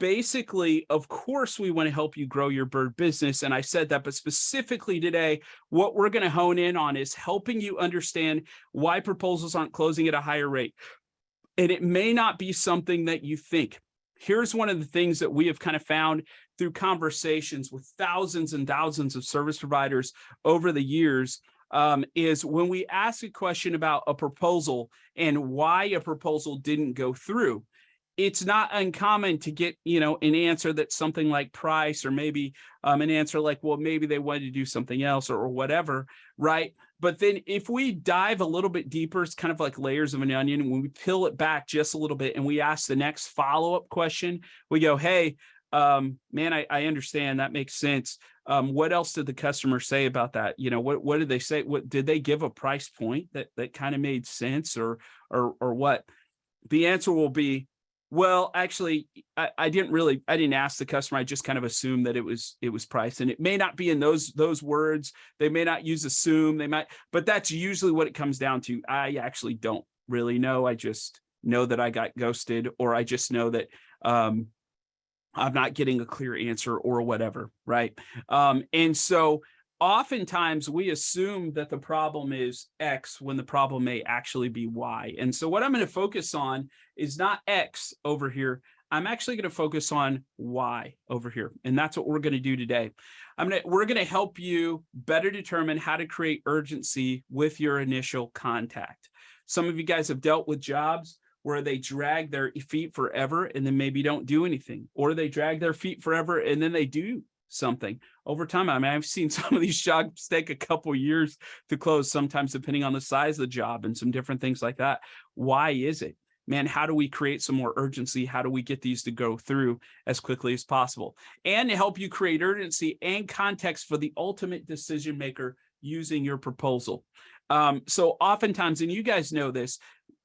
basically, of course, we want to help you grow your bird business. And I said that, but specifically today, what we're going to hone in on is helping you understand why proposals aren't closing at a higher rate. And it may not be something that you think. Here's one of the things that we have kind of found through conversations with thousands and thousands of service providers over the years, is when we ask a question about a proposal and why a proposal didn't go through, it's not uncommon to get, an answer that's something like price, or maybe an answer like, well, maybe they wanted to do something else, or whatever, right? But then if we dive a little bit deeper, it's kind of like layers of an onion. And when we peel it back just a little bit and we ask the next follow-up question, we go, hey, man, I understand, that makes sense. What else did the customer say about that? What did they say? What did they give a price point that kind of made sense, or what? The answer will be, well, actually, I didn't ask the customer. I just kind of assumed that it was price, and it may not be in those words. They may not use assume. They might, but that's usually what it comes down to. I actually don't really know. I just know that I got ghosted, or I just know that I'm not getting a clear answer, or whatever, right? And so oftentimes we assume that the problem is X when the problem may actually be Y. And so what I'm going to focus on is not X over here. I'm actually going to focus on Y over here. And that's what we're going to do today. We're going to help you better determine how to create urgency with your initial contact. Some of you guys have dealt with jobs where they drag their feet forever and then maybe don't do anything, or they drag their feet forever and then they do something over time. I mean, I've seen some of these jobs take a couple years to close, sometimes depending on the size of the job and some different things like that. Why is it? Man, how do we create some more urgency? How do we get these to go through as quickly as possible? And to help you create urgency and context for the ultimate decision maker using your proposal. So oftentimes, and you guys know this,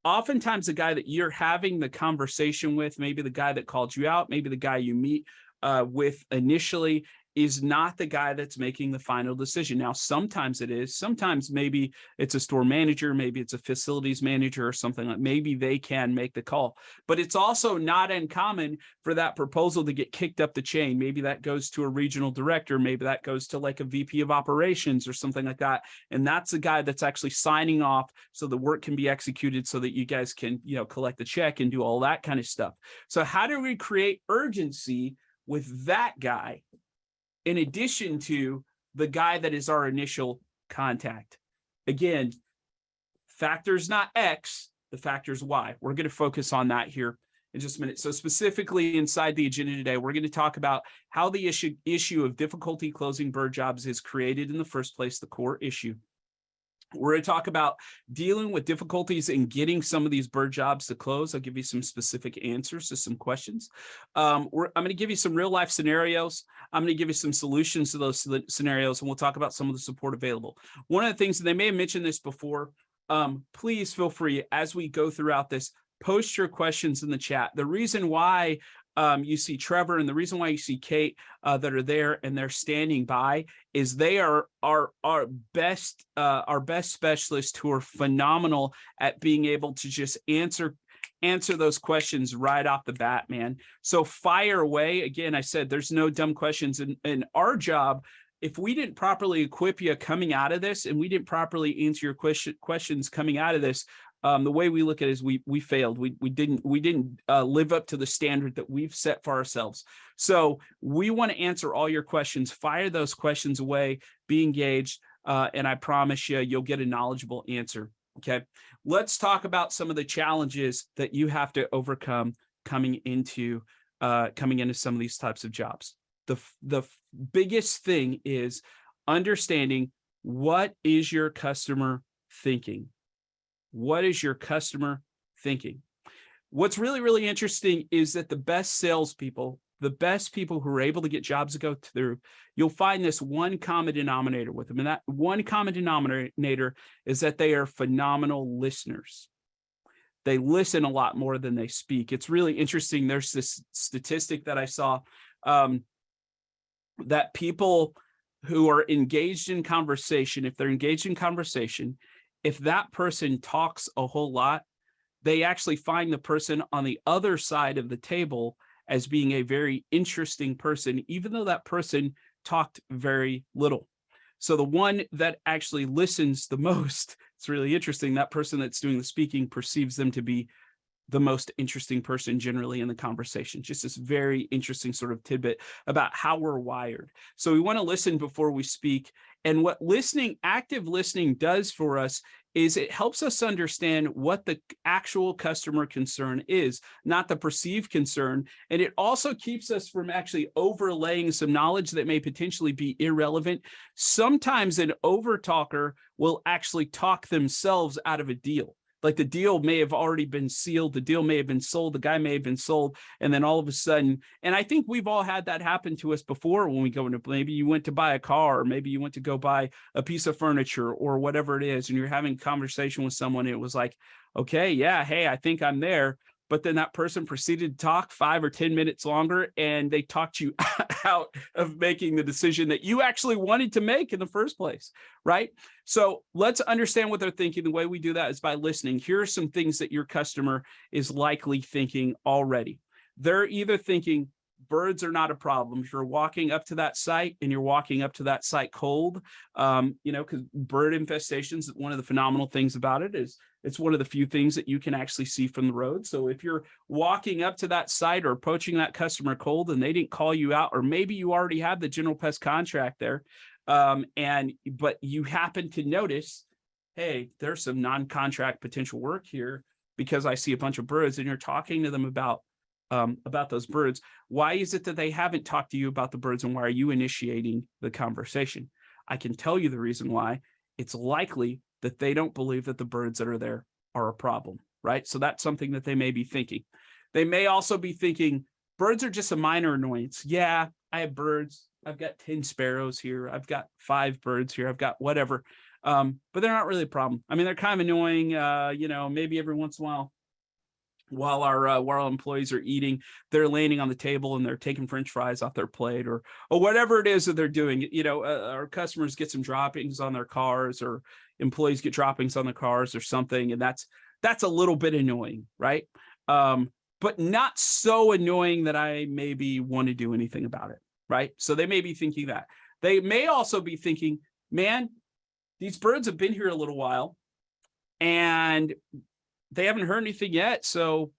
oftentimes the guy that you're having the conversation with, maybe the guy that called you out, maybe the guy you meet with initially, is not the guy that's making the final decision. Now, sometimes it is. Sometimes maybe it's a store manager, maybe it's a facilities manager or something like. Maybe they can make the call. But it's also not uncommon for that proposal to get kicked up the chain. Maybe that goes to a regional director. Maybe that goes to like a VP of operations or something like that. And that's the guy that's actually signing off so the work can be executed, so that you guys can, collect the check and do all that kind of stuff. So how do we create urgency with that guy, in addition to the guy that is our initial contact? Again, factor's not X, the factor's Y. We're going to focus on that here in just a minute. So specifically inside the agenda today, we're going to talk about how the issue of difficulty closing bird jobs is created in the first place, the core issue. We're going to talk about dealing with difficulties in getting some of these bird jobs to close. I'll give you some specific answers to some questions. I'm going to give you some real life scenarios. I'm going to give you some solutions to those scenarios, and we'll talk about some of the support available. One of the things, and they may have mentioned this before, please feel free as we go throughout this, post your questions in the chat. The reason why you see Trevor and the reason why you see Kate that are there and they're standing by is they are our best specialists who are phenomenal at being able to just answer those questions right off the bat, man. So fire away. Again, I said there's no dumb questions, and our job, if we didn't properly equip you coming out of this and we didn't properly answer your questions coming out of this, the way we look at it is we failed. We didn't live up to the standard that we've set for ourselves. So we want to answer all your questions. Fire those questions away. Be engaged, and I promise you'll get a knowledgeable answer. Okay, let's talk about some of the challenges that you have to overcome coming into some of these types of jobs. The biggest thing is understanding, what is your customer thinking? What is your customer thinking? What's really, really interesting is that the best salespeople, the best people who are able to get jobs to go through, you'll find this one common denominator with them. And that one common denominator is that they are phenomenal listeners. They listen a lot more than they speak. It's really interesting. There's this statistic that I saw that people who are engaged in conversation, if they're engaged in conversation, if that person talks a whole lot, they actually find the person on the other side of the table as being a very interesting person, even though that person talked very little. So the one that actually listens the most, it's really interesting. That person that's doing the speaking perceives them to be the most interesting person generally in the conversation. Just this very interesting sort of tidbit about how we're wired. So we want to listen before we speak. And what active listening does for us is it helps us understand what the actual customer concern is, not the perceived concern. And it also keeps us from actually overlaying some knowledge that may potentially be irrelevant. Sometimes an overtalker will actually talk themselves out of a deal. Like the deal may have already been sealed, the deal may have been sold, the guy may have been sold, and then all of a sudden, and I think we've all had that happen to us before when we go into, maybe you went to buy a car, or maybe you went to go buy a piece of furniture or whatever it is, and you're having a conversation with someone, and it was like, okay, yeah, hey, I think I'm there. But then that person proceeded to talk 5 or 10 minutes longer, and they talked you out of making the decision that you actually wanted to make in the first place, right? So let's understand what they're thinking. The way we do that is by listening. Here are some things that your customer is likely thinking already. They're either thinking, birds are not a problem. If you're walking up to that site and you're walking up to that site cold, because bird infestations, one of the phenomenal things about it is it's one of the few things that you can actually see from the road. So if you're walking up to that site or approaching that customer cold and they didn't call you out, or maybe you already have the general pest contract there, but you happen to notice, hey, there's some non-contract potential work here because I see a bunch of birds, and you're talking to them about those birds. Why is it that they haven't talked to you about the birds, and why are you initiating the conversation? I can tell you the reason why. It's likely that they don't believe that the birds that are there are a problem, right? So that's something that they may be thinking. They may also be thinking, birds are just a minor annoyance. Yeah, I have birds. I've got 10 sparrows here. I've got 5 birds here. I've got whatever. But they're not really a problem. I mean, they're kind of annoying, maybe every once in a while our employees are eating, they're landing on the table and they're taking French fries off their plate, or whatever it is that they're doing. Our customers get some droppings on their cars, or employees get droppings on the cars or something, and that's a little bit annoying, right? But not so annoying that I maybe want to do anything about it, right? So they may be thinking that. They may also be thinking, man, these birds have been here a little while, and they haven't heard anything yet. So,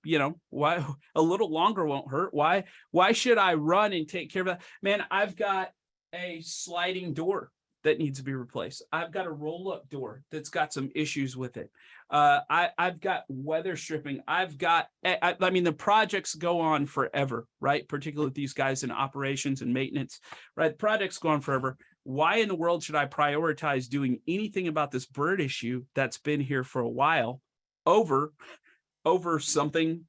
why a little longer won't hurt. Why should I run and take care of that? Man, I've got a sliding door that needs to be replaced. I've got a roll-up door that's got some issues with it. I've got weather stripping. The projects go on forever, right? Particularly with these guys in operations and maintenance, right? The projects go on forever. Why in the world should I prioritize doing anything about this bird issue that's been here for a while over something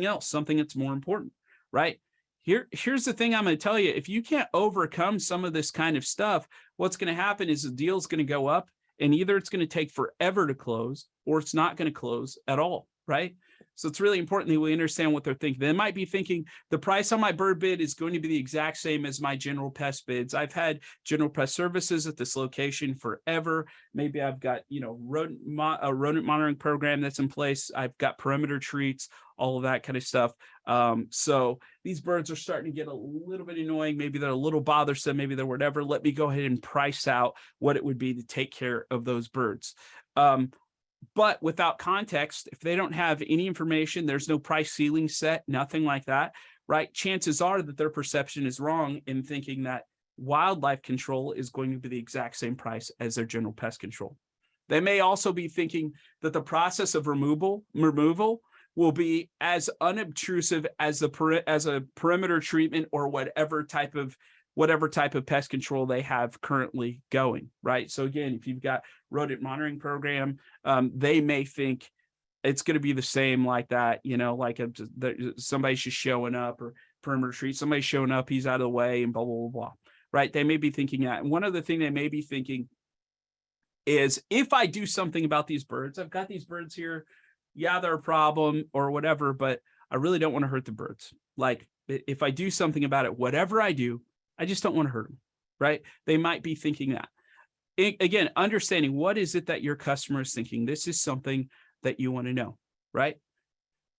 else, something that's more important, right? Here's the thing I'm going to tell you. If you can't overcome some of this kind of stuff, what's going to happen is the deal's going to go up, and either it's going to take forever to close, or it's not going to close at all, right? So it's really important that we understand what they're thinking. They might be thinking the price on my bird bid is going to be the exact same as my general pest bids. I've had general pest services at this location forever. Maybe I've got, a rodent monitoring program that's in place. I've got perimeter treats, all of that kind of stuff. So these birds are starting to get a little bit annoying. Maybe they're a little bothersome. Maybe they're whatever. Let me go ahead and price out what it would be to take care of those birds. But without context, if they don't have any information, there's no price ceiling set, nothing like that, right? Chances are that their perception is wrong in thinking that wildlife control is going to be the exact same price as their general pest control. They may also be thinking that the process of removal will be as unobtrusive as a perimeter treatment, or whatever type of pest control they have currently going, right? So again, if you've got rodent monitoring program, they may think it's going to be the same like that, like somebody's just showing up, or perimeter treat, somebody's showing up, he's out of the way, and blah, blah, blah, blah, right? They may be thinking that. And one other thing they may be thinking is, if I do something about these birds, I've got these birds here, yeah, they're a problem or whatever, but I really don't want to hurt the birds. Like, if I do something about it, whatever I do, I just don't want to hurt them, right? They might be thinking that. Again, understanding what is it that your customer is thinking. This is something that you want to know, right?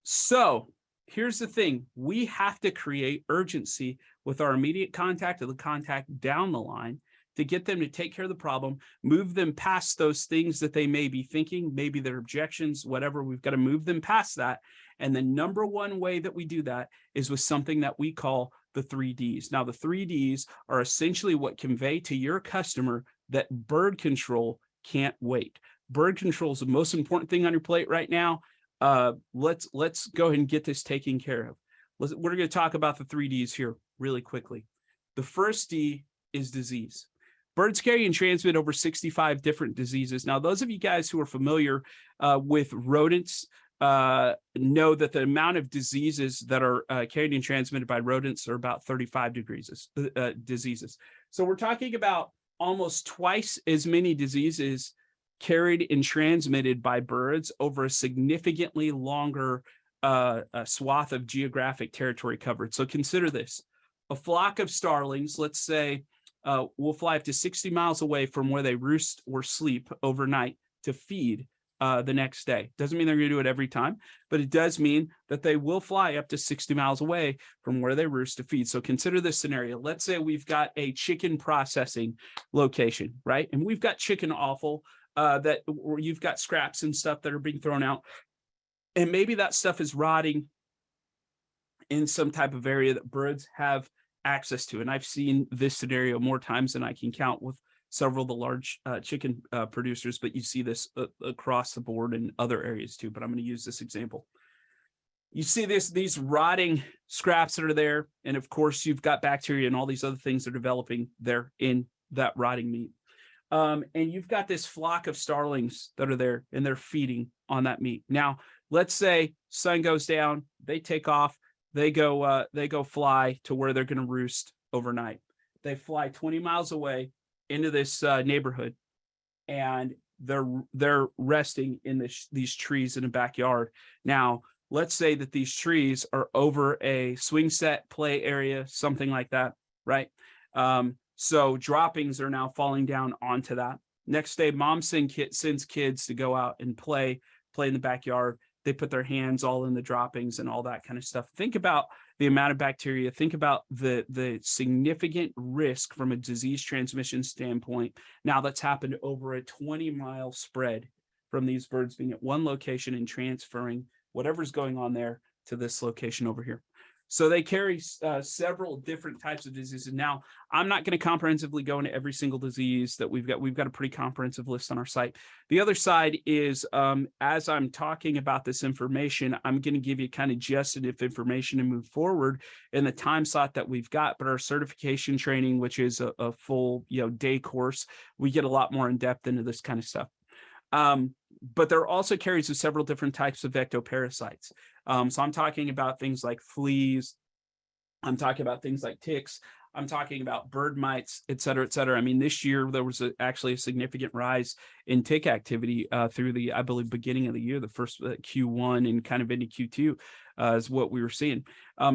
So here's the thing. We have to create urgency with our immediate contact or the contact down the line to get them to take care of the problem, move them past those things that they may be thinking, maybe their objections, whatever. We've got to move them past that. And the number one way that we do that is with something that we call the 3Ds. Now, the 3Ds are essentially what convey to your customer that bird control can't wait. Bird control is the most important thing on your plate right now. Let's go ahead and get this taken care of. We're going to talk about the 3Ds here really quickly. The first D is disease. Birds carry and transmit over 65 different diseases. Now, those of you guys who are familiar with rodents know that the amount of diseases that are carried and transmitted by rodents are about 35 diseases. So we're talking about almost twice as many diseases carried and transmitted by birds over a significantly longer swath of geographic territory covered. So consider this. A flock of starlings, let's say, will fly up to 60 miles away from where they roost or sleep overnight to feed the next day. Doesn't mean they're going to do it every time, but it does mean that they will fly up to 60 miles away from where they roost to feed. So consider this scenario. Let's say we've got a chicken processing location, right? And we've got chicken offal that where you've got scraps and stuff that are being thrown out. And maybe that stuff is rotting in some type of area that birds have access to. And I've seen this scenario more times than I can count with several of the large chicken producers, but you see this across the board in other areas too. But I'm going to use this example. You see these rotting scraps that are there. And of course, you've got bacteria and all these other things that are developing there in that rotting meat. And you've got this flock of starlings that are there and they're feeding on that meat. Now, let's say sun goes down, they take off, they go fly to where they're going to roost overnight. They fly 20 miles away into this neighborhood, and they're resting in these trees in a backyard. Now, let's say that these trees are over a swing set play area, something like that, right? So droppings are now falling down onto that. Next day, mom sends kids to go out and play in the backyard. They put their hands all in the droppings and all that kind of stuff. Think about the amount of bacteria. Think about the significant risk from a disease transmission standpoint. Now that's happened over a 20-mile spread from these birds being at one location and transferring whatever's going on there to this location over here. So they carry several different types of diseases. Now, I'm not going to comprehensively go into every single disease that we've got. We've got a pretty comprehensive list on our site. The other side is, as I'm talking about this information, I'm going to give you kind of just enough information to move forward in the time slot that we've got. But our certification training, which is a full day course, we get a lot more in depth into this kind of stuff. But there are also carries of several different types of ectoparasites. So I'm talking about things like fleas. I'm talking about things like ticks. I'm talking about bird mites, et cetera, et cetera. I mean, this year there was actually a significant rise in tick activity through the, I believe, beginning of the year, the first Q1 and kind of into Q2 is what we were seeing.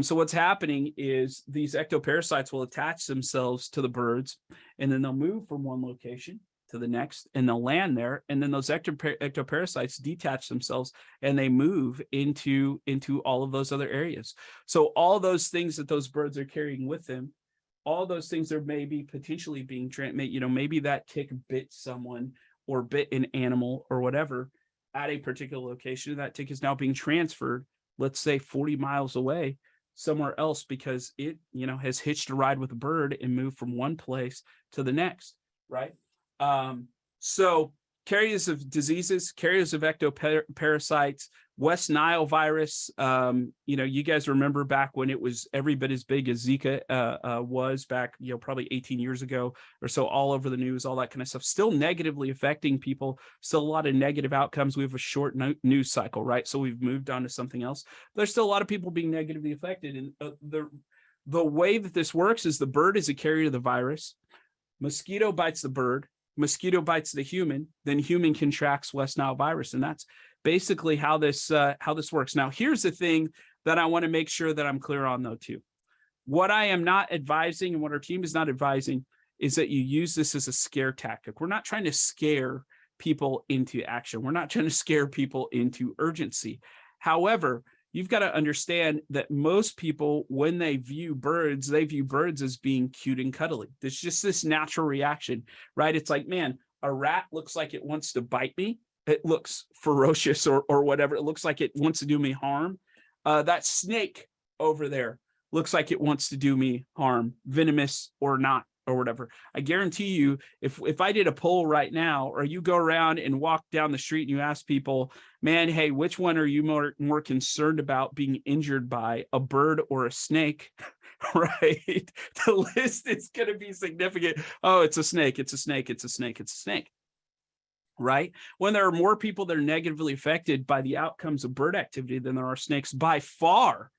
So what's happening is these ectoparasites will attach themselves to the birds, and then they'll move from one location to the next, and they'll land there, and then those ectoparasites detach themselves and they move into all of those other areas. So all those things that those birds are carrying with them, all those things are maybe potentially being maybe that tick bit someone or bit an animal or whatever at a particular location. That tick is now being transferred, let's say 40 miles away somewhere else, because it has hitched a ride with a bird and moved from one place to the next, right? So carriers of diseases, carriers of ectoparasites, West Nile virus. You guys remember back when it was every bit as big as Zika was back, probably 18 years ago or so, all over the news, all that kind of stuff, still negatively affecting people, still a lot of negative outcomes. We have a short news cycle, right? So we've moved on to something else. There's still a lot of people being negatively affected. And the way that this works is the bird is a carrier of the virus. Mosquito bites the bird. Mosquito bites the human, then human contracts West Nile virus. And that's basically how this works. Now, here's the thing that I want to make sure that I'm clear on, though, too. What I am not advising and what our team is not advising is that you use this as a scare tactic. We're not trying to scare people into action. We're not trying to scare people into urgency. However, you've got to understand that most people, when they view birds as being cute and cuddly. There's just this natural reaction, right? It's like, man, a rat looks like it wants to bite me. It looks ferocious or whatever. It looks like it wants to do me harm. That snake over there looks like it wants to do me harm, venomous or not, or whatever. I guarantee you, if I did a poll right now, or you go around and walk down the street and you ask people, man, hey, which one are you more concerned about being injured by, a bird or a snake? Right? The list is going to be significant. Oh, it's a snake. It's a snake. It's a snake. It's a snake. Right? When there are more people that are negatively affected by the outcomes of bird activity than there are snakes by far,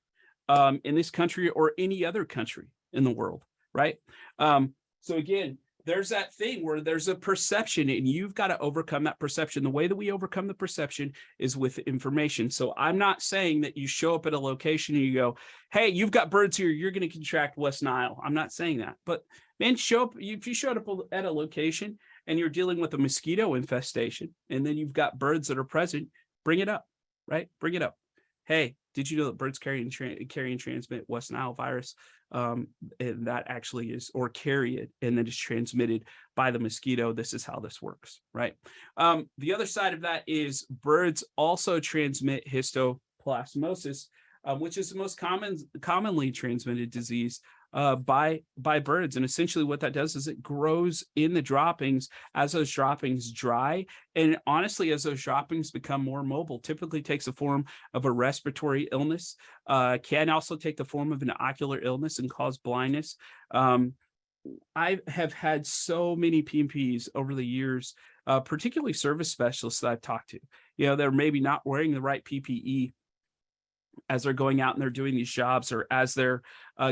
in this country or any other country in the world, right? So again, there's that thing where there's a perception and you've got to overcome that perception. The way that we overcome the perception is with information. So I'm not saying that you show up at a location and you go, hey, you've got birds here, you're going to contract West Nile. I'm not saying that, but man, if you showed up at a location and you're dealing with a mosquito infestation, and then you've got birds that are present, bring it up, right? Bring it up. Hey, did you know that birds carry and transmit West Nile virus? And that actually is, or carry it, and then it's transmitted by the mosquito. This is how this works, right? The other side of that is birds also transmit histoplasmosis, which is the most commonly transmitted disease by birds. And essentially what that does is it grows in the droppings as those droppings dry. And honestly, as those droppings become more mobile, typically takes the form of a respiratory illness, can also take the form of an ocular illness and cause blindness. I have had so many PMPs over the years, particularly service specialists that I've talked to. They're maybe not wearing the right PPE as they're going out and they're doing these jobs, or as they're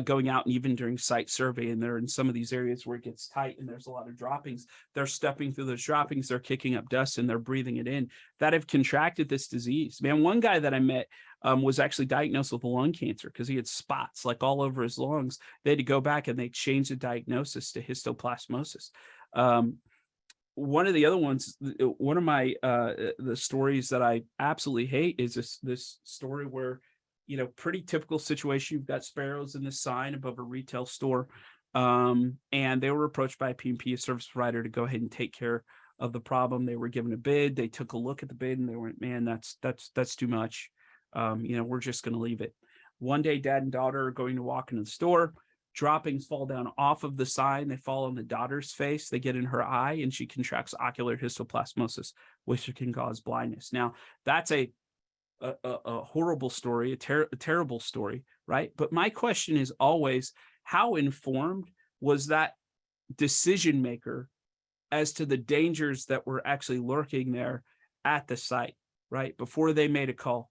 going out and even during site survey, and they're in some of these areas where it gets tight and there's a lot of droppings, they're stepping through those droppings, they're kicking up dust and they're breathing it in, that have contracted this disease. Man, one guy that I met was actually diagnosed with lung cancer because he had spots like all over his lungs. They had to go back and they changed the diagnosis to histoplasmosis. One of the other ones, one of my the stories that I absolutely hate is this story where, pretty typical situation. You've got sparrows in the sign above a retail store, and they were approached by a PMP, a service provider, to go ahead and take care of the problem. They were given a bid. They took a look at the bid and they went, man, that's too much. We're just going to leave it. One day, dad and daughter are going to walk into the store. Droppings fall down off of the sign. They fall on the daughter's face. They get in her eye, and she contracts ocular histoplasmosis, which can cause blindness. Now, that's a horrible story, a terrible story, right? But my question is always, how informed was that decision maker as to the dangers that were actually lurking there at the site, right? Before they made a call.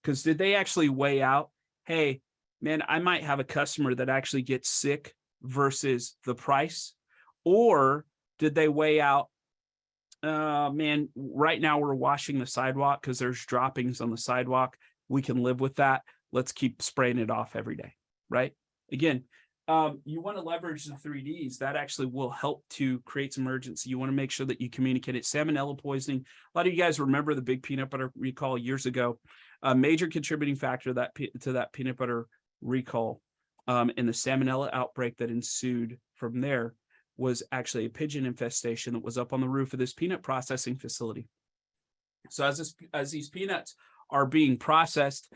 Because did they actually weigh out, hey, man, I might have a customer that actually gets sick versus the price? Or did they weigh out, man, right now we're washing the sidewalk because there's droppings on the sidewalk. We can live with that. Let's keep spraying it off every day, right? Again, you want to leverage the 3Ds. That actually will help to create some urgency. You want to make sure that you communicate it. Salmonella poisoning. A lot of you guys remember the big peanut butter recall years ago. A major contributing factor to that peanut butter recall and the salmonella outbreak that ensued from there was actually a pigeon infestation that was up on the roof of this peanut processing facility. So as these peanuts are being processed,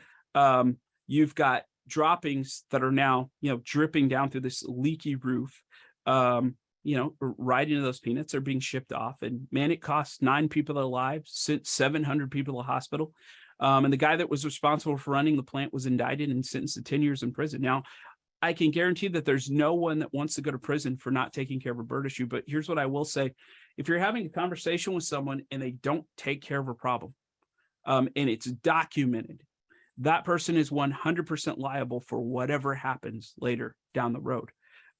you've got droppings that are now, dripping down through this leaky roof, right into those peanuts. Are being shipped off. And man, it cost 9 people their lives, sent 700 people to the hospital. And the guy that was responsible for running the plant was indicted and sentenced to 10 years in prison. Now, I can guarantee that there's no one that wants to go to prison for not taking care of a bird issue. But here's what I will say. If you're having a conversation with someone and they don't take care of a problem, and it's documented, that person is 100% liable for whatever happens later down the road.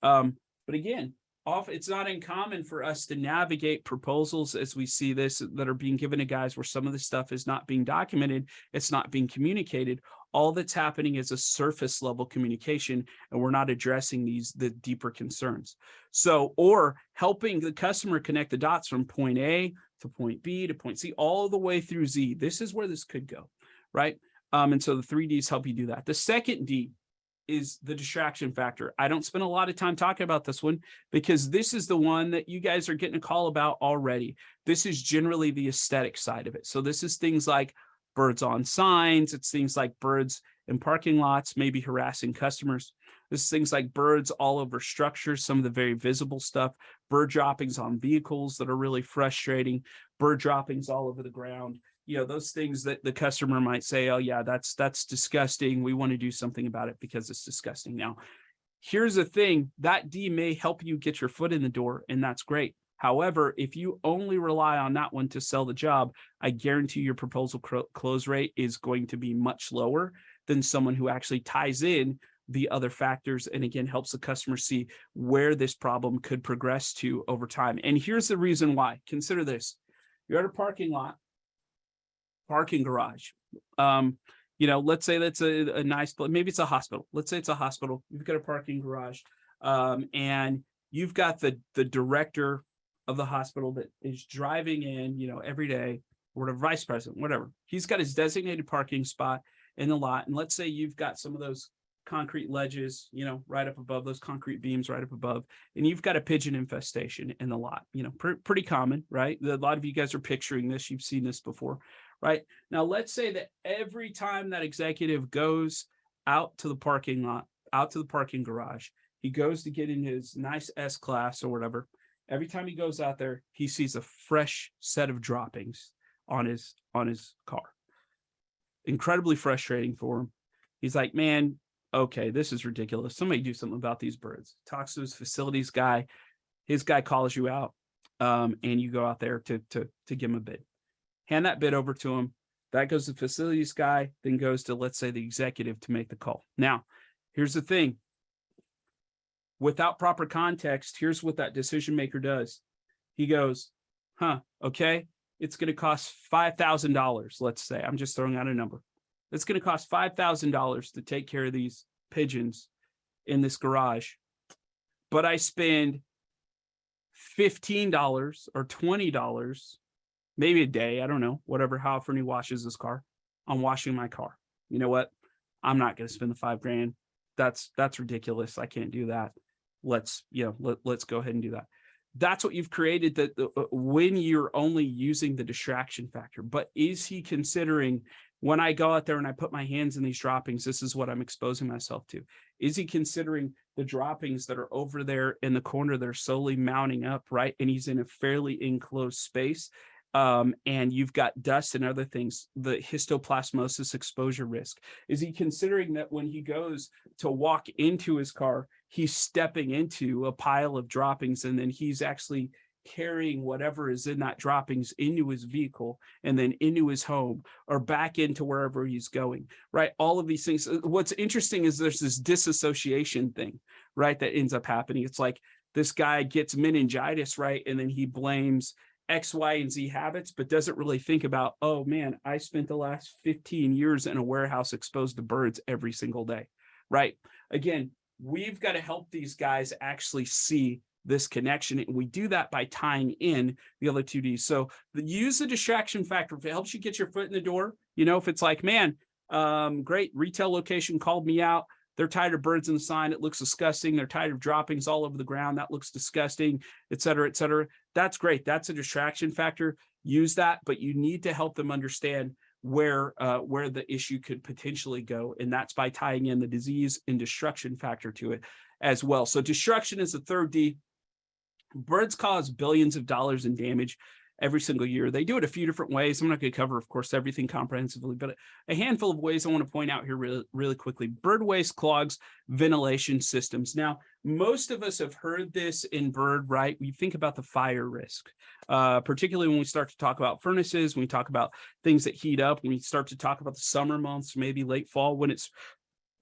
But again, it's not uncommon for us to navigate proposals as we see this that are being given to guys where some of the stuff is not being documented. It's not being communicated. All that's happening is a surface level communication, and we're not addressing the deeper concerns. So, or helping the customer connect the dots from point A to point B to point C, all the way through Z. This is where this could go, right? And so the 3Ds help you do that. The second D is the distraction factor. I don't spend a lot of time talking about this one because this is the one that you guys are getting a call about already. This is generally the aesthetic side of it. So this is things like birds on signs. It's things like birds in parking lots, maybe harassing customers. This is things like birds all over structures, some of the very visible stuff, bird droppings on vehicles that are really frustrating, bird droppings all over the ground. Those things that the customer might say, oh yeah, that's disgusting. We want to do something about it because it's disgusting. Now, here's the thing, that D may help you get your foot in the door, and that's great. However, if you only rely on that one to sell the job, I guarantee your proposal close rate is going to be much lower than someone who actually ties in the other factors and again helps the customer see where this problem could progress to over time. And here's the reason why. Consider this. You're at a parking lot, parking garage. Let's say that's a nice place. Maybe it's a hospital. Let's say it's a hospital. You've got a parking garage, and you've got the director of the hospital that is driving in, every day, or the vice president, whatever. He's got his designated parking spot in the lot. And let's say you've got some of those concrete ledges, right up above, those concrete beams right up above, and you've got a pigeon infestation in the lot, pretty common, right? A lot of you guys are picturing this. You've seen this before, right? Now, let's say that every time that executive goes out to the parking lot, out to the parking garage, he goes to get in his nice S-Class or whatever. Every time he goes out there, he sees a fresh set of droppings on his car. Incredibly frustrating for him. He's like, man, okay, this is ridiculous. Somebody do something about these birds. Talks to his facilities guy. His guy calls you out, and you go out there to give him a bid. Hand that bid over to him. That goes to the facilities guy, then goes to, let's say, the executive to make the call. Now, here's the thing. Without proper context, here's what that decision maker does. He goes, okay, it's going to cost $5,000, let's say. I'm just throwing out a number. It's going to cost $5,000 to take care of these pigeons in this garage, but I spend $15 or $20, maybe a day, I don't know, whatever, how often he washes his car, on washing my car. You know what? I'm not going to spend the $5,000. That's ridiculous. I can't do that. Let's go ahead and do that. That's what you've created, that when you're only using the distraction factor. But is he considering, when I go out there and I put my hands in these droppings, this is what I'm exposing myself to? Is he considering the droppings that are over there in the corner that are slowly mounting up, right? And he's in a fairly enclosed space. And you've got dust and other things, the histoplasmosis exposure risk. Is he considering that when he goes to walk into his car, he's stepping into a pile of droppings, and then he's actually carrying whatever is in that droppings into his vehicle and then into his home or back into wherever he's going, right? All of these things. What's interesting is there's this disassociation thing, right, that ends up happening. It's like this guy gets meningitis, right? And then he blames X, Y, and Z habits, but doesn't really think about, oh man, I spent the last 15 years in a warehouse exposed to birds every single day, right? Again, we've got to help these guys actually see this connection. And we do that by tying in the other 2Ds. So use the distraction factor. If it helps you get your foot in the door, if it's like, man, great, retail location called me out. They're tired of birds in the sign. It looks disgusting. They're tired of droppings all over the ground. That looks disgusting, et cetera, et cetera. That's great. That's a distraction factor. Use that, but you need to help them understand where the issue could potentially go. And that's by tying in the disease and destruction factor to it as well. So destruction is the third D. Birds cause billions of dollars in damage every single year. They do it a few different ways. I'm not going to cover, of course, everything comprehensively, but a handful of ways I want to point out here really quickly. Bird waste clogs ventilation systems. Now, most of us have heard this in bird, right? We think about the fire risk, particularly when we start to talk about furnaces, when we talk about things that heat up, when we start to talk about the summer months, maybe late fall when it's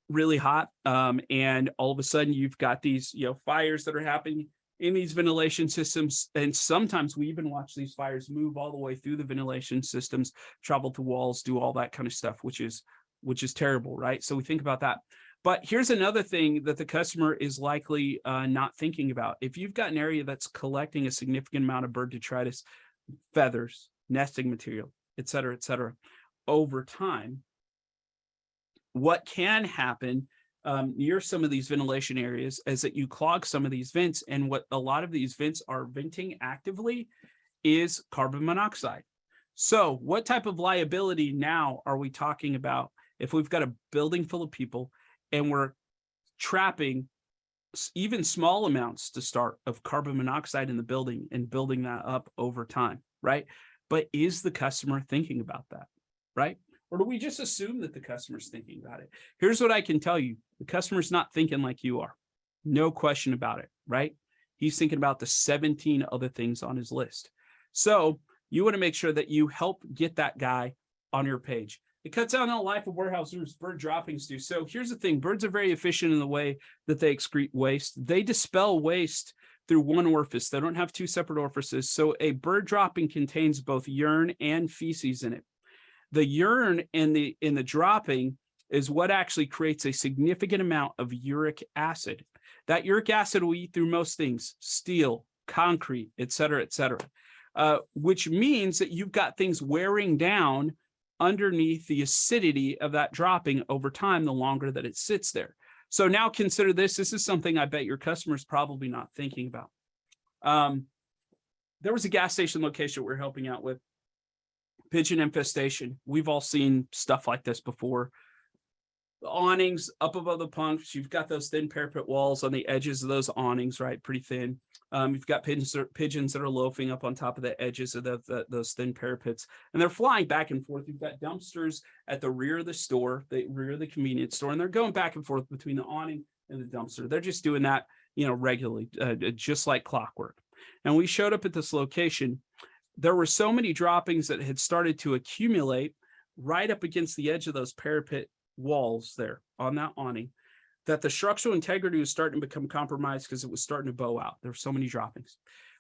really hot. And all of a sudden you've got these, fires that are happening in these ventilation systems. And sometimes we even watch these fires move all the way through the ventilation systems, travel to walls, do all that kind of stuff, which is terrible, right? So we think about that. But here's another thing that the customer is likely not thinking about. If you've got an area that's collecting a significant amount of bird detritus, feathers, nesting material, et cetera, over time, what can happen near some of these ventilation areas is that you clog some of these vents. And what a lot of these vents are venting actively is carbon monoxide. So what type of liability now are we talking about if we've got a building full of people and we're trapping even small amounts to start of carbon monoxide in the building and building that up over time, right? But is the customer thinking about that, right? Or do we just assume that the customer's thinking about it? Here's what I can tell you. The customer's not thinking like you are. No question about it, right? He's thinking about the 17 other things on his list. So you want to make sure that you help get that guy on your page. It cuts down on the life of warehouse roofs, bird droppings do. So here's the thing. Birds are very efficient in the way that they excrete waste. They dispel waste through one orifice. They don't have two separate orifices. So a bird dropping contains both urine and feces in it. The urine in the dropping is what actually creates a significant amount of uric acid. That uric acid will eat through most things, steel, concrete, et cetera, which means that you've got things wearing down underneath the acidity of that dropping over time, the longer that it sits there. So now consider this. This is something I bet your customer's probably not thinking about. There was a gas station location we're helping out with. Pigeon infestation. We've all seen stuff like this before. The awnings up above the pumps. You've got those thin parapet walls on the edges of those awnings, right? Pretty thin. You've got pigeons that are loafing up on top of the edges of those thin parapets, and they're flying back and forth. You've got dumpsters at the rear of the store, the rear of the convenience store, and they're going back and forth between the awning and the dumpster. They're just doing that, regularly, just like clockwork. And we showed up at this location. There were so many droppings that had started to accumulate right up against the edge of those parapet walls there on that awning, that the structural integrity was starting to become compromised because it was starting to bow out. There were so many droppings.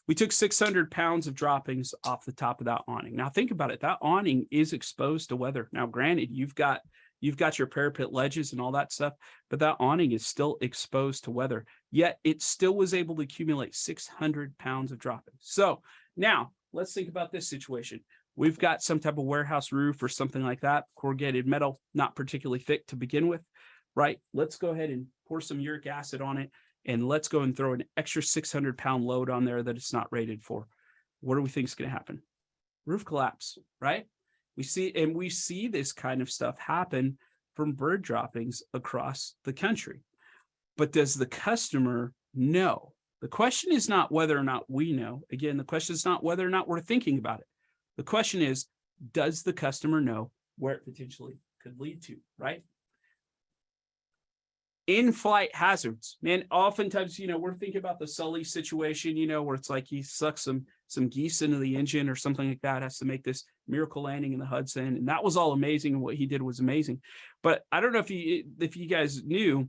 We took 600 pounds of droppings off the top of that awning. Now think about it. That awning is exposed to weather. Now, granted, you've got your parapet ledges and all that stuff, but that awning is still exposed to weather. Yet it still was able to accumulate 600 pounds of droppings. So now let's think about this situation. We've got some type of warehouse roof or something like that, corrugated metal, not particularly thick to begin with, right? Let's go ahead and pour some uric acid on it, and let's go and throw an extra 600-pound load on there that it's not rated for. What do we think is going to happen? Roof collapse, right? We see this kind of stuff happen from bird droppings across the country. But does the customer know? The question is not whether or not we know. Again, the question is not whether or not we're thinking about it. The question is, does the customer know where it potentially could lead to, right? In-flight hazards, man, oftentimes, we're thinking about the Sully situation, where it's like he sucks some geese into the engine or something like that, has to make this miracle landing in the Hudson. And that was all amazing. And what he did was amazing. But I don't know if you guys knew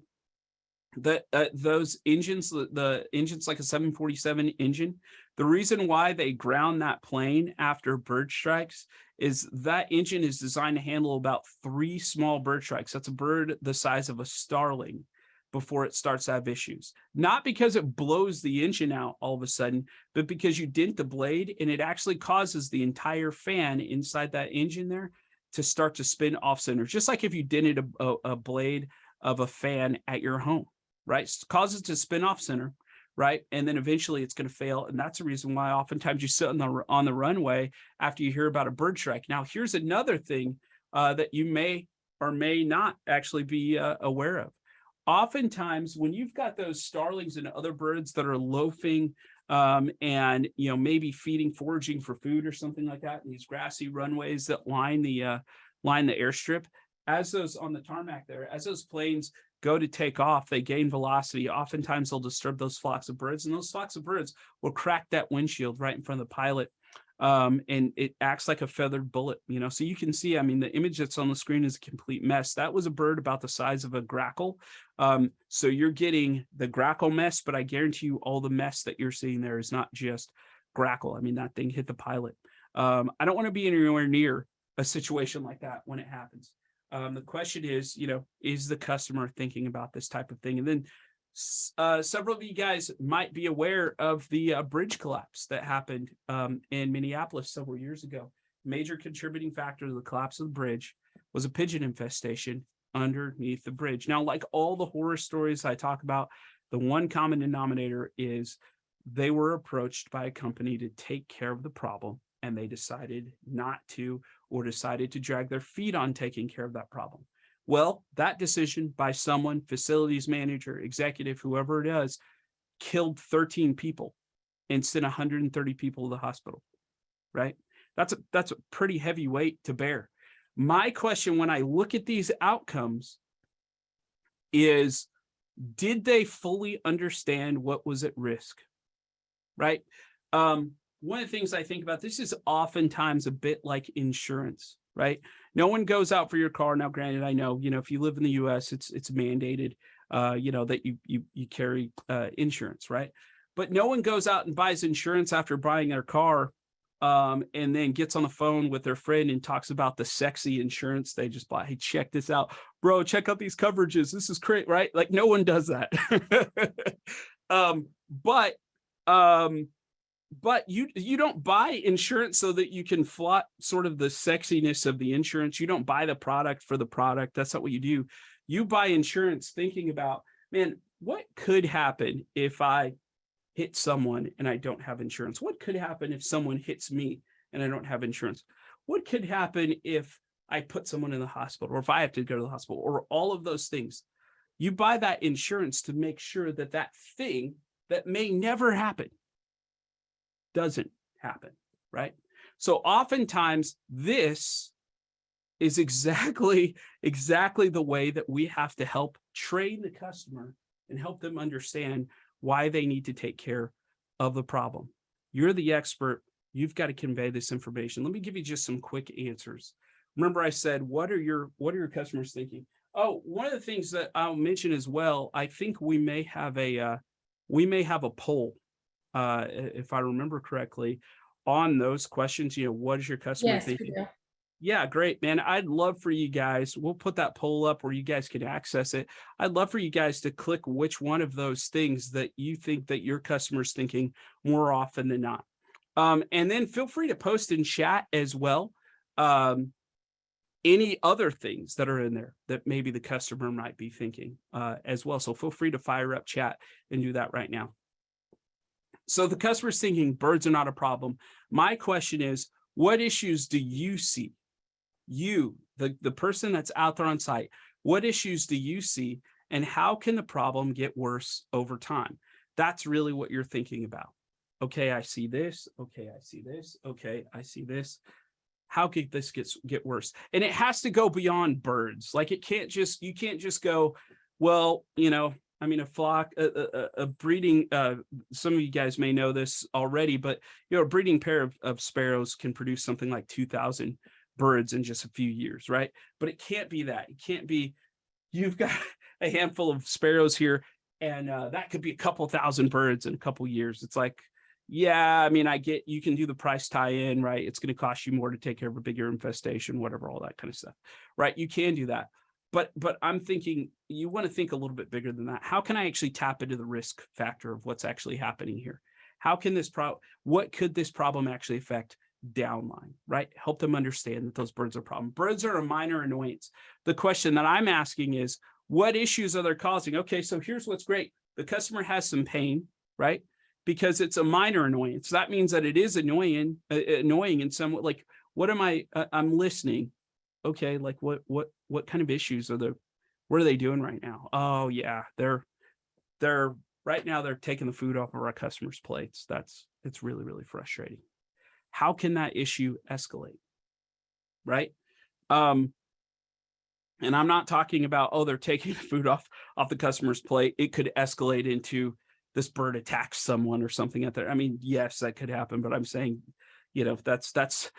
that those engines, the engine's like a 747 engine. The reason why they ground that plane after bird strikes is that engine is designed to handle about 3 small bird strikes. That's a bird the size of a starling before it starts to have issues. Not because it blows the engine out all of a sudden, but because you dent the blade and it actually causes the entire fan inside that engine there to start to spin off center. Just like if you dented a blade of a fan at your home, right? It causes it to spin off center, right? And then eventually it's going to fail. And that's the reason why oftentimes you sit on the runway after you hear about a bird strike. Now, here's another thing that you may or may not actually be aware of. Oftentimes, when you've got those starlings and other birds that are loafing and maybe feeding, foraging for food or something like that, in these grassy runways that line the airstrip, as those on the tarmac there, as those planes go to take off, they gain velocity. Oftentimes they'll disturb those flocks of birds, and those flocks of birds will crack that windshield right in front of the pilot. And it acts like a feathered bullet, so you can see, the image that's on the screen is a complete mess. That was a bird about the size of a grackle. So you're getting the grackle mess, but I guarantee you all the mess that you're seeing there is not just grackle. That thing hit the pilot. I don't want to be anywhere near a situation like that when it happens. The question is, is the customer thinking about this type of thing? And then several of you guys might be aware of the bridge collapse that happened in Minneapolis several years ago. Major contributing factor to the collapse of the bridge was a pigeon infestation underneath the bridge. Now, like all the horror stories I talk about, the one common denominator is they were approached by a company to take care of the problem, and they decided not to, or decided to drag their feet on taking care of that problem. Well, that decision by someone, facilities manager, executive, whoever it is, killed 13 people and sent 130 people to the hospital, right? That's a pretty heavy weight to bear. My question when I look at these outcomes is, did they fully understand what was at risk, right? One of the things I think about, this is oftentimes a bit like insurance, right? No one goes out for your car. Now, granted, I know, if you live in the US, it's mandated, that you carry insurance, right? But no one goes out and buys insurance after buying their car, and then gets on the phone with their friend and talks about the sexy insurance they just bought. Hey, check this out, bro. Check out these coverages. This is great, right? Like no one does that. But you don't buy insurance so that you can flaunt sort of the sexiness of the insurance. You don't buy the product for the product. That's not what you do. You buy insurance thinking about, man, what could happen if I hit someone and I don't have insurance? What could happen if someone hits me and I don't have insurance? What could happen if I put someone in the hospital, or if I have to go to the hospital, or all of those things? You buy that insurance to make sure that that thing that may never happen doesn't happen, right? So oftentimes this is exactly the way that we have to help train the customer and help them understand why they need to take care of the problem. You're the expert. You've got to convey this information. Let me give you just some quick answers. Remember I said, what are your customers thinking? Oh, one of the things that I'll mention as well, I think we may have a poll, if I remember correctly, on those questions. What is your customer Yes, we thinking? do. Yeah, great, man. I'd love for you guys, we'll put that poll up where you guys can access it. I'd love for you guys to click which one of those things that you think that your customer's thinking more often than not. And then feel free to post in chat as well, any other things that are in there that maybe the customer might be thinking as well. So feel free to fire up chat and do that right now. So the customer's thinking birds are not a problem. My question is, what issues do you see? You, the person that's out there on site, what issues do you see, and how can the problem get worse over time? That's really what you're thinking about. Okay, I see this. Okay, I see this. Okay, I see this. How could this get worse? And it has to go beyond birds. Like you can't just go, well, a flock, a breeding, some of you guys may know this already, but a breeding pair of sparrows can produce something like 2,000 birds in just a few years, right? But it can't be that. It can't be, you've got a handful of sparrows here, and that could be a couple thousand birds in a couple years. It's like, yeah, I get you can do the price tie-in, right? It's going to cost you more to take care of a bigger infestation, whatever, all that kind of stuff, right? You can do that. But I'm thinking you want to think a little bit bigger than that. How can I actually tap into the risk factor of what's actually happening here? How can what could this problem actually affect downline, right? Help them understand that those birds are a problem. Birds are a minor annoyance. The question that I'm asking is, what issues are they causing? Okay, so here's what's great. The customer has some pain, right? Because it's a minor annoyance. That means that it is annoying in some way. Like, what am I'm listening. Okay, like what kind of issues are there? What are they doing right now? Oh yeah, they're right now they're taking the food off of our customers' plates. It's really, really frustrating. How can that issue escalate? Right? And I'm not talking about, oh, they're taking the food off the customer's plate. It could escalate into this bird attacks someone or something out there. Yes, that could happen, but I'm saying, that's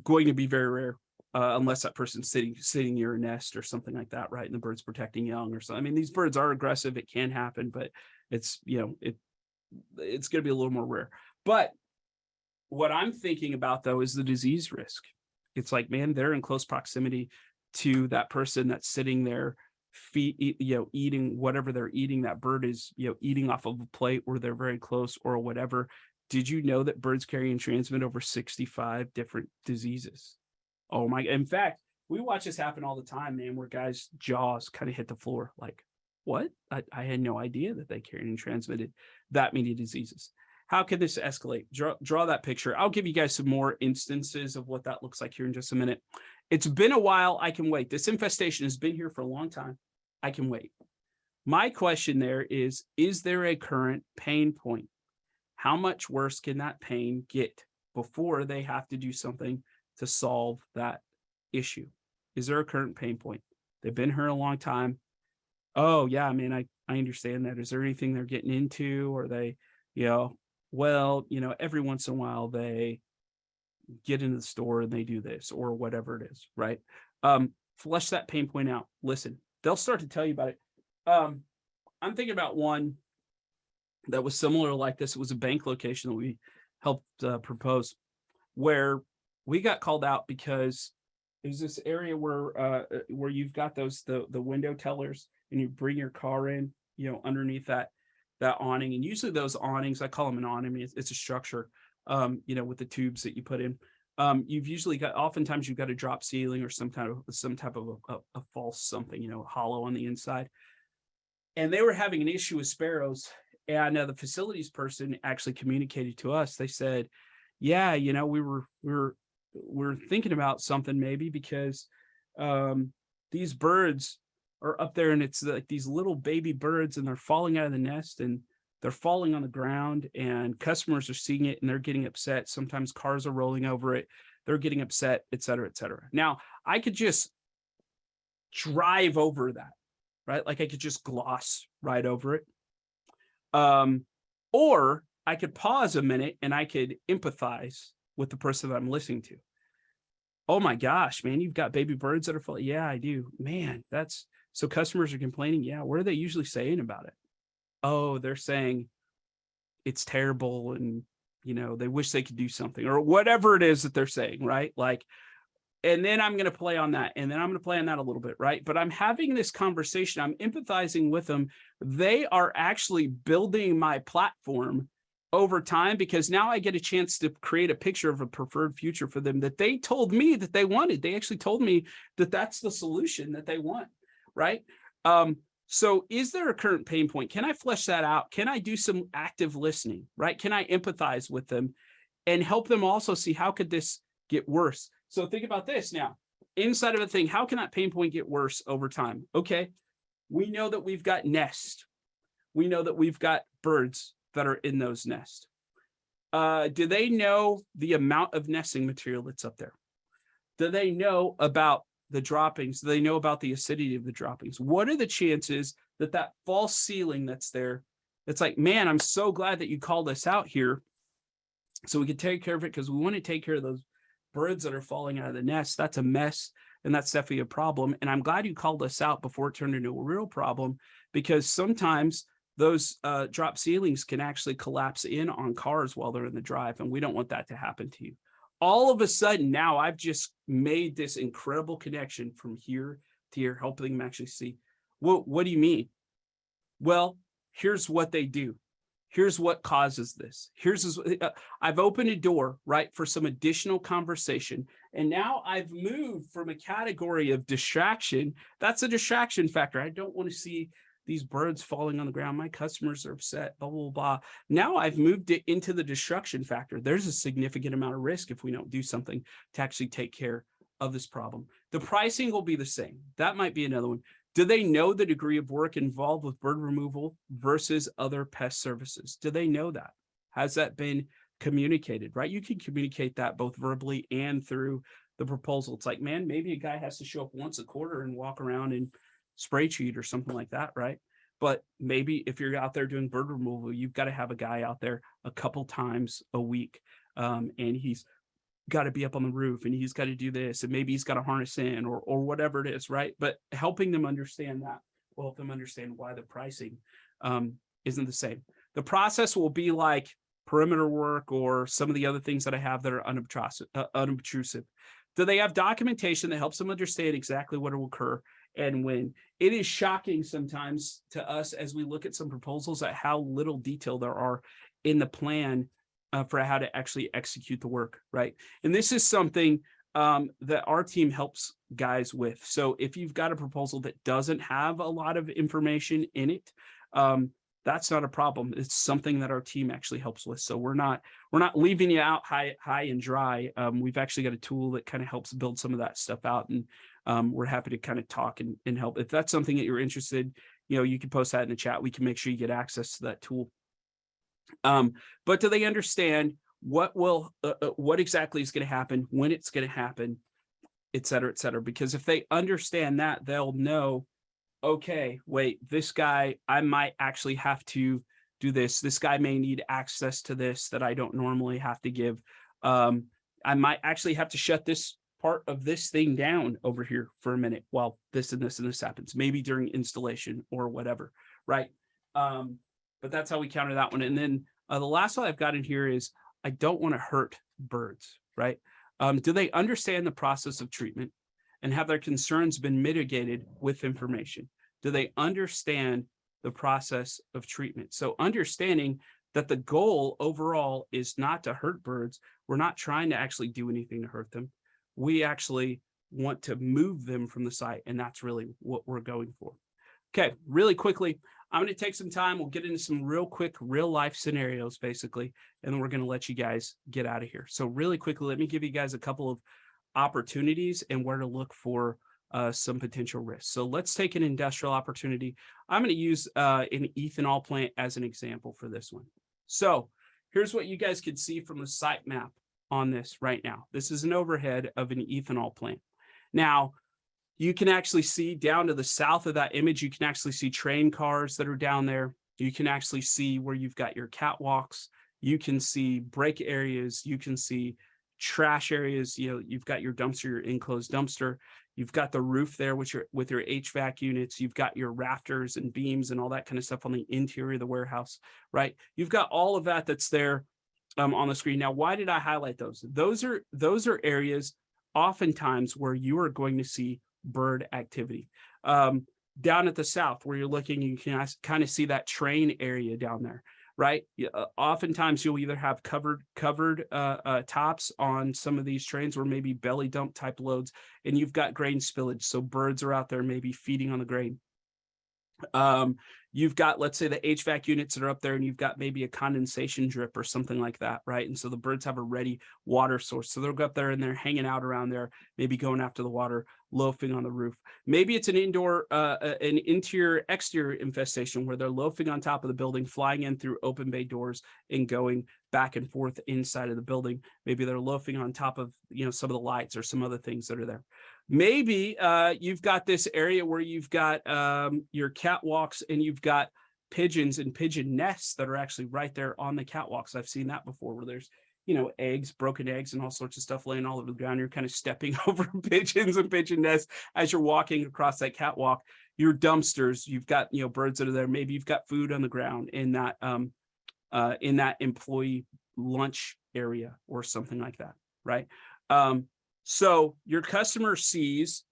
going to be very rare. Unless that person's sitting near a nest or something like that, right? And the bird's protecting young or something. These birds are aggressive. It can happen, but it's going to be a little more rare. But what I'm thinking about though is the disease risk. It's like, man, they're in close proximity to that person that's sitting there, eating whatever they're eating. That bird is, eating off of a plate, or they're very close, or whatever. Did you know that birds carry and transmit over 65 different diseases? Oh my, in fact, We watch this happen all the time, man, where guys' jaws kind of hit the floor. Like, what? I had no idea that they carried and transmitted that many diseases. How could this escalate? Draw that picture. I'll give you guys some more instances of what that looks like here in just a minute. It's been a while. I can wait. This infestation has been here for a long time. I can wait. My question there is there a current pain point? How much worse can that pain get before they have to do something to solve that issue? Is there a current pain point? They've been here a long time. Oh, yeah, I mean, I understand that. Is there anything they're getting into? Or they, well, every once in a while they get into the store and they do this or whatever it is, right? Flesh that pain point out. Listen, they'll start to tell you about it. I'm thinking about one that was similar like this. It was a bank location that we helped propose, where we got called out because it was this area where you've got the window tellers, and you bring your car in, underneath that awning. And usually those awnings, I call them an awning. I mean, it's a structure, with the tubes that you put in. Oftentimes you've got a drop ceiling or some type of a false something, hollow on the inside. And they were having an issue with sparrows. And the facilities person actually communicated to us. They said, yeah, we were thinking about something maybe because these birds are up there, and it's like these little baby birds, and they're falling out of the nest, and they're falling on the ground, and customers are seeing it and they're getting upset. Sometimes cars are rolling over it. They're getting upset, et cetera, et cetera. Now, I could just drive over that, right? Like I could just gloss right over it. Or I could pause a minute and I could empathize with the person that I'm listening to. Oh my gosh, man, you've got baby birds that are falling. Yeah, I do. Man, so customers are complaining. Yeah, what are they usually saying about it? Oh, they're saying it's terrible, and they wish they could do something, or whatever it is that they're saying, right? Like, and then I'm going to play on that, and then I'm going to play on that a little bit, right? But I'm having this conversation. I'm empathizing with them. They are actually building my platform over time, because now I get a chance to create a picture of a preferred future for them that they told me that they wanted. They actually told me that that's the solution that they want, right? So is there a current pain point? Can I flesh that out? Can I do some active listening, right? Can I empathize with them and help them also see how could this get worse? So think about this now. Inside of a thing, how can that pain point get worse over time? Okay, we know that we've got nests. We know that we've got birds that are in those nests. Do they know the amount of nesting material that's up there? Do they know about the droppings? Do they know about the acidity of the droppings? What are the chances that false ceiling that's there, it's like, man, I'm so glad that you called us out here so we could take care of it, because we want to take care of those birds that are falling out of the nest. That's a mess, and that's definitely a problem. And I'm glad you called us out before it turned into a real problem, because sometimes those drop ceilings can actually collapse in on cars while they're in the drive, and we don't want that to happen to you. All of a sudden, now I've just made this incredible connection from here to here, helping them actually see, well, what do you mean? Well, here's what they do. Here's what causes this. I've opened a door, right, for some additional conversation. And now I've moved from a category of distraction. That's a distraction factor. I don't want to see these birds falling on the ground. My customers are upset, blah, blah, blah. Now I've moved it into the destruction factor. There's a significant amount of risk if we don't do something to actually take care of this problem. The pricing will be the same. That might be another one. Do they know the degree of work involved with bird removal versus other pest services? Do they know that? Has that been communicated, right? You can communicate that both verbally and through the proposal. It's like, man, maybe a guy has to show up once a quarter and walk around and spray treat or something like that, right? But maybe if you're out there doing bird removal, you've got to have a guy out there a couple times a week, and he's got to be up on the roof, and he's got to do this, and maybe he's got to harness in or whatever it is, right? But helping them understand that will help them understand why the pricing isn't the same. The process will be like perimeter work or some of the other things that I have that are unobtrusive. Do they have documentation that helps them understand exactly what will occur and when? It is shocking sometimes to us as we look at some proposals at how little detail there are in the plan for how to actually execute the work, right? And this is something that our team helps guys with. So if you've got a proposal that doesn't have a lot of information in it, that's not a problem. It's something that our team actually helps with. So we're not leaving you out high and dry. We've actually got a tool that kind of helps build some of that stuff out, and we're happy to kind of talk and help. If that's something that you're interested, you can post that in the chat. We can make sure you get access to that tool. But do they understand what exactly is going to happen, when it's going to happen, et cetera, et cetera? Because if they understand that, they'll know, okay, wait, this guy, I might actually have to do this. This guy may need access to this that I don't normally have to give. I might actually have to shut this part of this thing down over here for a minute while this and this and this happens, maybe during installation or whatever, right? But that's how we counter that one. And then the last one I've got in here is, I don't want to hurt birds, right? Do they understand the process of treatment, and have their concerns been mitigated with information? Do they understand the process of treatment? So understanding that the goal overall is not to hurt birds. We're not trying to actually do anything to hurt them. We actually want to move them from the site, and that's really what we're going for. Okay, really quickly, I'm going to take some time. We'll get into some real quick, real life scenarios, basically, and then we're going to let you guys get out of here. So really quickly, let me give you guys a couple of opportunities and where to look for some potential risks. So let's take an industrial opportunity. I'm going to use an ethanol plant as an example for this one. So here's what you guys could see from the site map on this right now. This is an overhead of an ethanol plant. Now, you can actually see down to the south of that image, you can actually see train cars that are down there. You can actually see where you've got your catwalks. You can see break areas. You can see trash areas. You've got your dumpster, your enclosed dumpster. You've got the roof there with your HVAC units. You've got your rafters and beams and all that kind of stuff on the interior of the warehouse, right? You've got all of that that's there on the screen. Now, why did I highlight those? Those are areas oftentimes where you are going to see bird activity. Down at the south where you're looking, you can kind of see that train area down there, right? Oftentimes you'll either have covered tops on some of these trains, or maybe belly dump type loads, and you've got grain spillage. So birds are out there maybe feeding on the grain. You've got, let's say, the HVAC units that are up there, and you've got maybe a condensation drip or something like that, right? And so the birds have a ready water source. So they'll go up there and they're hanging out around there, maybe going after the water, loafing on the roof. Maybe it's an interior exterior infestation where they're loafing on top of the building, flying in through open bay doors and going back and forth inside of the building. Maybe they're loafing on top of, some of the lights or some other things that are there. Maybe you've got this area where you've got your catwalks, and you've got pigeons and pigeon nests that are actually right there on the catwalks. I've seen that before, where there's, eggs, broken eggs, and all sorts of stuff laying all over the ground. You're kind of stepping over pigeons and pigeon nests as you're walking across that catwalk. Your dumpsters, you've got, birds that are there. Maybe you've got food on the ground in that employee lunch area or something like that, right? So your customer sees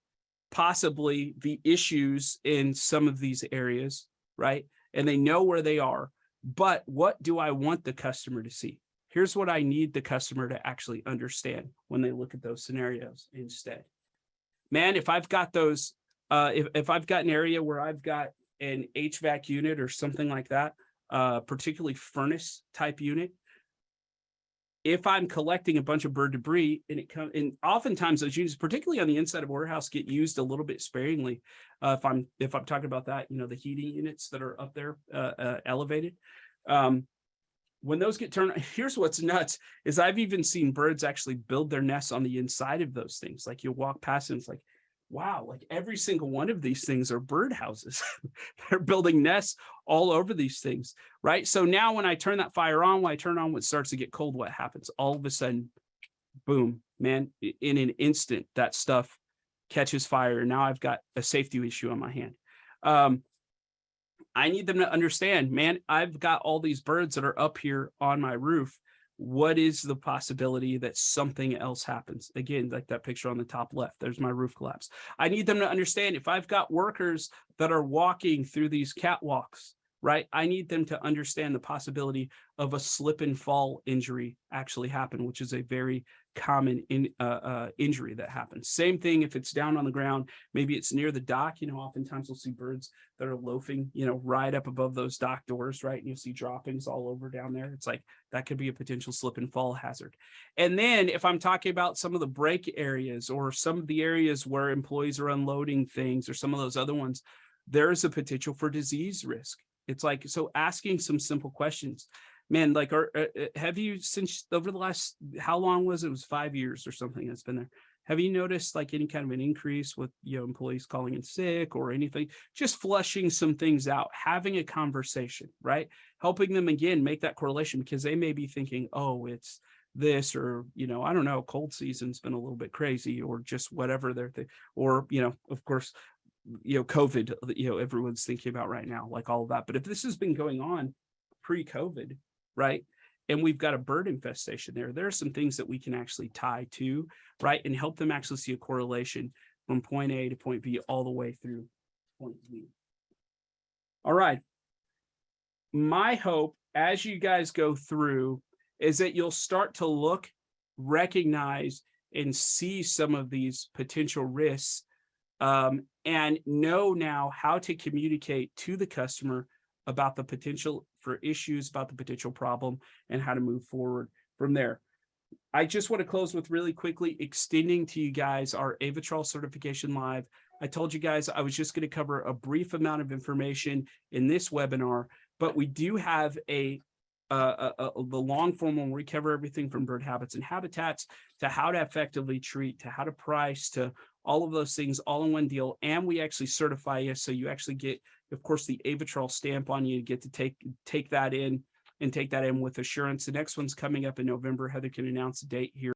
possibly the issues in some of these areas, right? And they know where they are. But what do I want the customer to see? Here's what I need the customer to actually understand when they look at those scenarios instead. Man, if I've got those, if I've got an area where I've got an HVAC unit or something like that, particularly furnace type unit, if I'm collecting a bunch of bird debris, and oftentimes those units, particularly on the inside of a warehouse, get used a little bit sparingly. If I'm talking about that, the heating units that are up there elevated. When those get turned, here's what's nuts is I've even seen birds actually build their nests on the inside of those things. Like, you'll walk past and it's like, wow, like every single one of these things are bird houses. They're building nests all over these things, right? So now when I turn that fire on, when I turn on, when it starts to get cold, what happens? All of a sudden, boom, man, in an instant, that stuff catches fire. And now I've got a safety issue on my hand. I need them to understand, man, I've got all these birds that are up here on my roof. What is the possibility that something else happens? Again, like that picture on the top left, there's my roof collapse. I need them to understand if I've got workers that are walking through these catwalks, right? I need them to understand the possibility of a slip and fall injury actually happen, which is a very common injury that happens. Same thing if it's down on the ground, maybe it's near the dock. Oftentimes we'll see birds that are loafing, right up above those dock doors, right? And you'll see droppings all over down there. It's like that could be a potential slip and fall hazard. And then if I'm talking about some of the break areas or some of the areas where employees are unloading things or some of those other ones, there is a potential for disease risk. It's like, so asking some simple questions, man, like, have you, since over the last, how long was it? It was 5 years or something that's been there. Have you noticed like any kind of an increase with, employees calling in sick or anything? Just flushing some things out, having a conversation, right? Helping them again, make that correlation, because they may be thinking, oh, it's this, or, I don't know, cold season's been a little bit crazy, or just whatever they're or, of course, COVID, everyone's thinking about right now, like all of that. But if this has been going on pre-COVID, right, and we've got a bird infestation there are some things that we can actually tie to, right, and help them actually see a correlation from point A to point B all the way through point Z. All right. My hope as you guys go through is that you'll start to look, recognize, and see some of these potential risks, and know now how to communicate to the customer about the potential for issues, about the potential problem, and how to move forward from there. I just want to close with really quickly extending to you guys our Avitrol certification live. I told you guys I was just going to cover a brief amount of information in this webinar, but we do have the long form where we cover everything from bird habits and habitats to how to effectively treat, to how to price, to all of those things all in one deal. And we actually certify you. So you actually get, of course, the Avitrol stamp on you. You get to take that in and take that in with assurance. The next one's coming up in November. Heather can announce the date here.